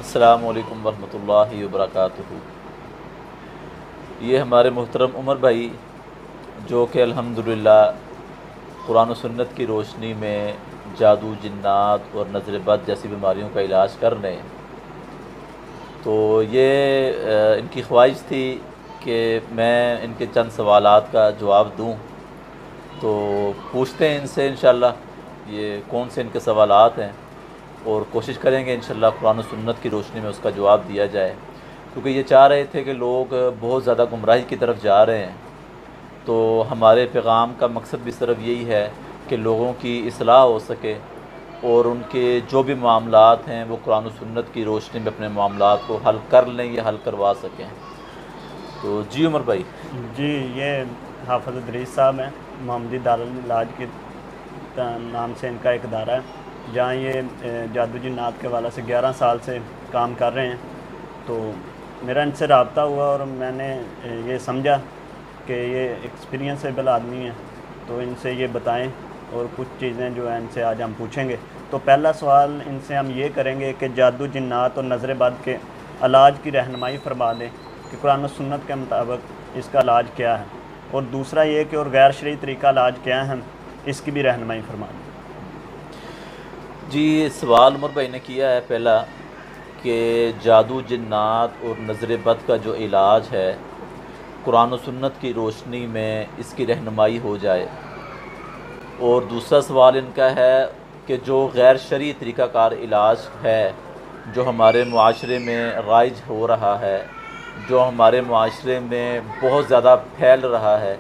السلام علیکم ورحمۃ اللہ وبرکاتہ۔ یہ ہمارے محترم عمر بھائی جو کہ الحمدللہ قرآن و سنت کی روشنی میں جادو، جنات اور نظر بد جیسی بیماریوں کا علاج کر رہے ہیں، تو یہ ان کی خواہش تھی کہ میں ان کے چند سوالات کا جواب دوں، تو پوچھتے ہیں ان سے انشاءاللہ یہ کون سے ان کے سوالات ہیں، اور کوشش کریں گے انشاءاللہ قرآن و سنت کی روشنی میں اس کا جواب دیا جائے، کیونکہ یہ چاہ رہے تھے کہ لوگ بہت زیادہ گمراہی کی طرف جا رہے ہیں، تو ہمارے پیغام کا مقصد بھی صرف یہی ہے کہ لوگوں کی اصلاح ہو سکے اور ان کے جو بھی معاملات ہیں وہ قرآن و سنت کی روشنی میں اپنے معاملات کو حل کر لیں یا حل کروا سکیں۔ تو جی عمر بھائی۔ جی، یہ حافظ ادریس صاحب ہیں، محمدی دارالعلاج کے نام سے ان کا ایک ادارہ ہے، جہاں یہ جادو جنات کے حوالے سے 11 سال سے کام کر رہے ہیں۔ تو میرا ان سے رابطہ ہوا اور میں نے یہ سمجھا کہ یہ ایکسپیرینسیبل آدمی ہیں، تو ان سے یہ بتائیں، اور کچھ چیزیں جو ہیں ان سے آج ہم پوچھیں گے۔ تو پہلا سوال ان سے ہم یہ کریں گے کہ جادو جنات اور نظر بد کے علاج کی رہنمائی فرما دیں کہ قرآن و سنت کے مطابق اس کا علاج کیا ہے، اور دوسرا یہ کہ اور غیر شرعی طریقہ علاج کیا ہیں، اس کی بھی رہنمائی فرما دیں۔ جی، سوال عمر بھائی نے کیا ہے پہلا کہ جادو، جنات اور نظر بد کا جو علاج ہے قرآن و سنت کی روشنی میں اس کی رہنمائی ہو جائے، اور دوسرا سوال ان کا ہے کہ جو غیر شرعی طریقہ کار علاج ہے جو ہمارے معاشرے میں رائج ہو رہا ہے، جو ہمارے معاشرے میں بہت زیادہ پھیل رہا ہے،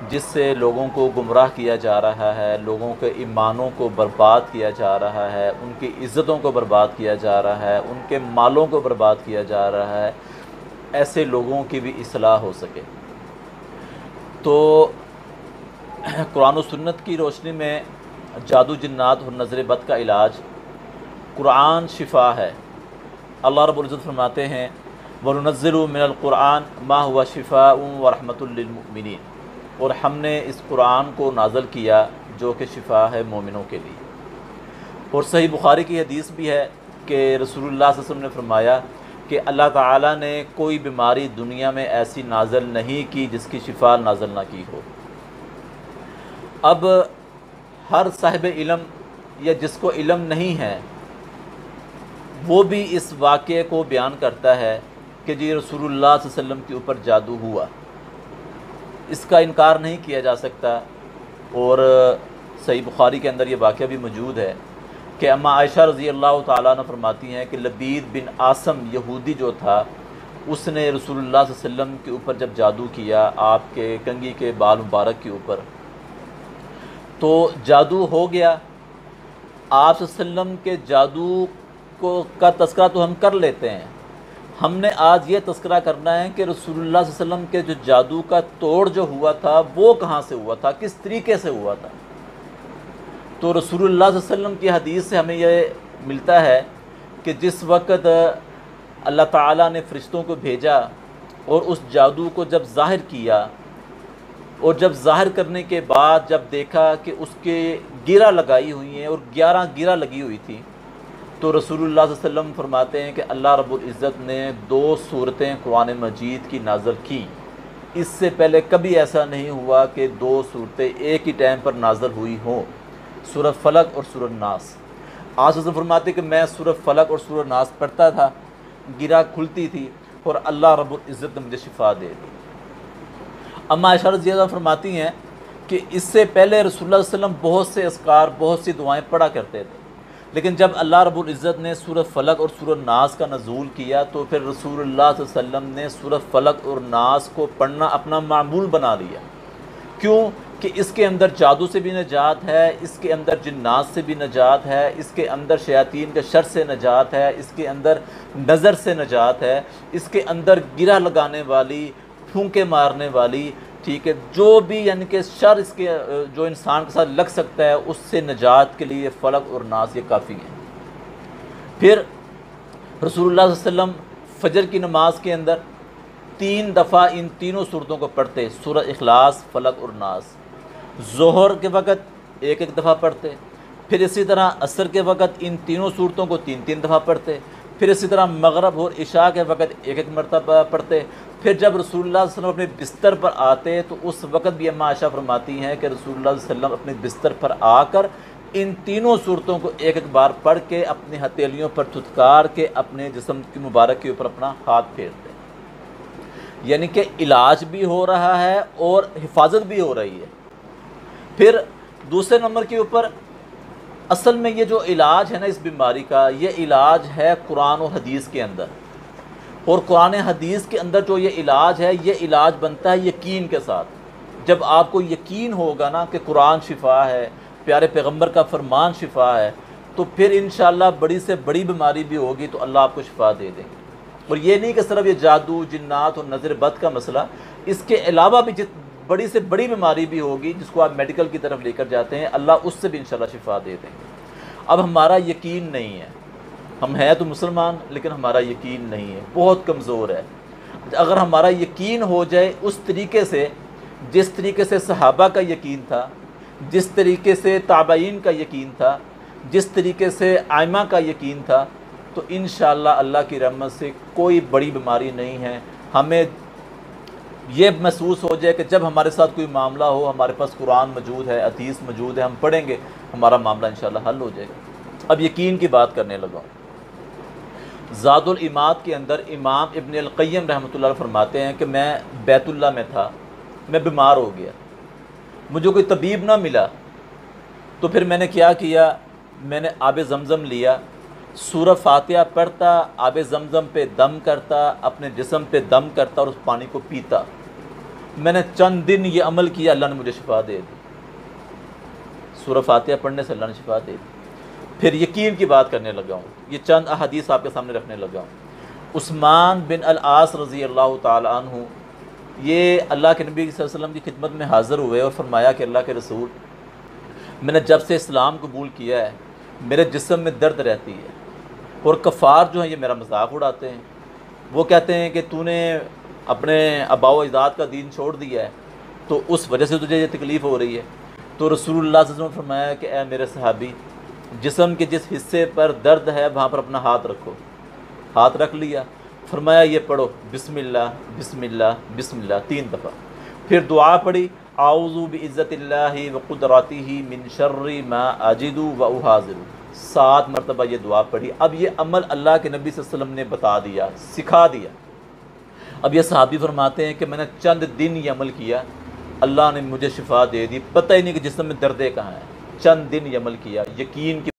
جس سے لوگوں کو گمراہ کیا جا رہا ہے، لوگوں کے ایمانوں کو برباد کیا جا رہا ہے، ان کی عزتوں کو برباد کیا جا رہا ہے، ان کے مالوں کو برباد کیا جا رہا ہے، ایسے لوگوں کی بھی اصلاح ہو سکے۔ تو قرآن و سنت کی روشنی میں جادو، جنات اور نظر بد کا علاج، قرآن شفا ہے۔ اللہ رب العزت فرماتے ہیں وَنُنَزِّلُ مِنَ الْقُرْآنِ مَا هُوَ شِفَاءٌ وَرَحْمَةٌ لِّلْمُؤْمِنِينَ، اور ہم نے اس قرآن کو نازل کیا جو کہ شفا ہے مومنوں کے لیے۔ اور صحیح بخاری کی حدیث بھی ہے کہ رسول اللہ صلی اللہ علیہ وسلم نے فرمایا کہ اللہ تعالیٰ نے کوئی بیماری دنیا میں ایسی نازل نہیں کی جس کی شفا نازل نہ کی ہو۔ اب ہر صاحب علم یا جس کو علم نہیں ہے وہ بھی اس واقعے کو بیان کرتا ہے کہ جی رسول اللہ صلی اللہ علیہ وسلم کے اوپر جادو ہوا، اس کا انکار نہیں کیا جا سکتا۔ اور صحیح بخاری کے اندر یہ واقعہ بھی موجود ہے کہ اماں عائشہ رضی اللہ تعالیٰ عنہ فرماتی ہیں کہ لبید بن عاصم یہودی جو تھا، اس نے رسول اللہ صلی اللہ علیہ وسلم کے اوپر جب جادو کیا، آپ کے کنگھی کے بال مبارک کے اوپر، تو جادو ہو گیا۔ آپ صلی اللہ علیہ وسلم کے جادو کا تذکرہ تو ہم کر لیتے ہیں، ہم نے آج یہ تذکرہ کرنا ہے کہ رسول اللہ صلی اللہ علیہ وسلم کے جو جادو کا توڑ جو ہوا تھا وہ کہاں سے ہوا تھا، کس طریقے سے ہوا تھا۔ تو رسول اللہ صلی اللہ علیہ وسلم کی حدیث سے ہمیں یہ ملتا ہے کہ جس وقت اللہ تعالیٰ نے فرشتوں کو بھیجا اور اس جادو کو جب ظاہر کیا، اور جب ظاہر کرنے کے بعد جب دیکھا کہ اس کے گرہ لگائی ہوئی ہیں اور 11 گرہ لگی ہوئی تھی، تو رسول اللہ صلی اللہ علیہ وسلم فرماتے ہیں کہ اللہ رب العزت نے 2 سورتیں قرآن مجید کی نازل کی۔ اس سے پہلے کبھی ایسا نہیں ہوا کہ 2 سورتیں ایک ہی ٹائم پر نازل ہوئی ہوں، سورہ فلق اور سورہ ناس۔ آپ صلی اللہ علیہ وسلم فرماتے کہ میں سورہ فلق اور سورہ ناس پڑھتا تھا، گرہ کھلتی تھی اور اللہ رب العزت نے مجھے شفا دے دی۔ اماں عائشہ رضی اللہ عنہا فرماتی ہیں کہ اس سے پہلے رسول اللہ صلی اللہ علیہ وسلم بہت سے اذکار، بہت سی دعائیں پڑھا کرتے تھے، لیکن جب اللہ رب العزت نے سورہ فلق اور سورہ ناس کا نزول کیا تو پھر رسول اللہ صلی اللہ علیہ وسلم نے سورہ فلق اور ناس کو پڑھنا اپنا معمول بنا لیا۔ کیوں؟ کہ اس کے اندر جادو سے بھی نجات ہے، اس کے اندر جنات سے بھی نجات ہے، اس کے اندر شیاطین کے شر سے نجات ہے، اس کے اندر نظر سے نجات ہے، اس کے اندر گرہ لگانے والی، پھونکے مارنے والی، ٹھیک ہے، جو بھی یعنی کہ شر اس کے جو انسان کے ساتھ لگ سکتا ہے اس سے نجات کے لیے فلق اور ناس یہ کافی ہیں۔ پھر رسول اللہ صلی اللہ علیہ وسلم فجر کی نماز کے اندر 3 دفعہ ان تینوں صورتوں کو پڑھتے، سورہ اخلاص، فلق اور ناس۔ ظہر کے وقت 1 دفعہ پڑھتے، پھر اسی طرح عصر کے وقت ان تینوں صورتوں کو 3 دفعہ پڑھتے، پھر اسی طرح مغرب اور عشاء کے وقت ایک ایک مرتبہ پڑھتے۔ پھر جب رسول اللہ صلی اللہ علیہ وسلم اپنے بستر پر آتے تو اس وقت بھی اماں عائشہ فرماتی ہیں کہ رسول اللہ صلی اللہ علیہ وسلم اپنے بستر پر آ کر ان تینوں صورتوں کو ایک ایک بار پڑھ کے اپنی ہتھیلیوں پر تھتکار کے اپنے جسم کی مبارک کے اوپر اپنا ہاتھ پھیرتے، یعنی کہ علاج بھی ہو رہا ہے اور حفاظت بھی ہو رہی ہے۔ پھر دوسرے نمبر کے اوپر اصل میں یہ جو علاج ہے نا اس بیماری کا، یہ علاج ہے قرآن و حدیث کے اندر، اور قرآن حدیث کے اندر جو یہ علاج ہے، یہ علاج بنتا ہے یقین کے ساتھ۔ جب آپ کو یقین ہوگا نا کہ قرآن شفا ہے، پیارے پیغمبر کا فرمان شفا ہے، تو پھر انشاءاللہ بڑی سے بڑی بیماری بھی ہوگی تو اللہ آپ کو شفا دے دیں گے۔ اور یہ نہیں کہ صرف یہ جادو، جنات اور نظر بد کا مسئلہ، اس کے علاوہ بھی بڑی سے بڑی بیماری بھی ہوگی جس کو آپ میڈیکل کی طرف لے کر جاتے ہیں، اللہ اس سے بھی انشاءاللہ شفا دے دیں گے۔ اب ہمارا یقین نہیں ہے، ہم ہیں تو مسلمان لیکن ہمارا یقین نہیں ہے، بہت کمزور ہے۔ اگر ہمارا یقین ہو جائے اس طریقے سے جس طریقے سے صحابہ کا یقین تھا، جس طریقے سے تابعین کا یقین تھا، جس طریقے سے ائمہ کا یقین تھا، تو انشاءاللہ اللہ کی رحمت سے کوئی بڑی بیماری نہیں ہے۔ ہمیں یہ محسوس ہو جائے کہ جب ہمارے ساتھ کوئی معاملہ ہو، ہمارے پاس قرآن موجود ہے، حدیث موجود ہے، ہم پڑھیں گے، ہمارا معاملہ انشاءاللہ حل ہو جائے گا۔ اب یقین کی بات کرنے لگا ہوں۔ زاد العماد کے اندر امام ابن القیم رحمۃ اللہ علیہ فرماتے ہیں کہ میں بیت اللہ میں تھا، میں بیمار ہو گیا، مجھے کوئی طبیب نہ ملا، تو پھر میں نے کیا کیا، میں نے آب زمزم لیا، سورہ فاتحہ پڑھتا، آب زمزم پہ دم کرتا، اپنے جسم پہ دم کرتا اور اس پانی کو پیتا۔ میں نے چند دن یہ عمل کیا، اللہ نے مجھے شفا دے دی، سورہ فاتحہ پڑھنے سے اللہ نے شفا دے دی۔ پھر یقین کی بات کرنے لگا ہوں، یہ چند احادیث آپ کے سامنے رکھنے لگا ہوں۔ عثمان بن العاص رضی اللہ تعالی عنہ یہ اللہ کے نبی صلی اللہ علیہ وسلم کی خدمت میں حاضر ہوئے اور فرمایا کہ اللہ کے رسول، میں نے جب سے اسلام قبول کیا ہے میرے جسم میں درد رہتی ہے، اور کفار جو ہیں یہ میرا مذاق اڑاتے ہیں، وہ کہتے ہیں کہ تو نے اپنے آباء و اجداد کا دین چھوڑ دیا ہے تو اس وجہ سے تجھے یہ تکلیف ہو رہی ہے۔ تو رسول اللہ صلی اللہ علیہ وسلم نے فرمایا کہ اے میرے صحابی، جسم کے جس حصے پر درد ہے وہاں پر اپنا ہاتھ رکھو۔ ہاتھ رکھ لیا، فرمایا یہ پڑھو بسم اللہ بسم اللہ بسم اللہ 3 دفعہ، پھر دعا پڑھی اعوذ بعزت اللہ وقدرتہ من شر ما اجد واحاذر، 7 مرتبہ یہ دعا پڑھی۔ اب یہ عمل اللہ کے نبی صلی اللہ علیہ وسلم نے بتا دیا، سکھا دیا۔ اب یہ صحابی فرماتے ہیں کہ میں نے چند دن یہ عمل کیا، اللہ نے مجھے شفا دے دی، پتہ ہی نہیں کہ جسم میں دردیں کہاں ہیں، چند دن یہ عمل کیا۔ یقین کی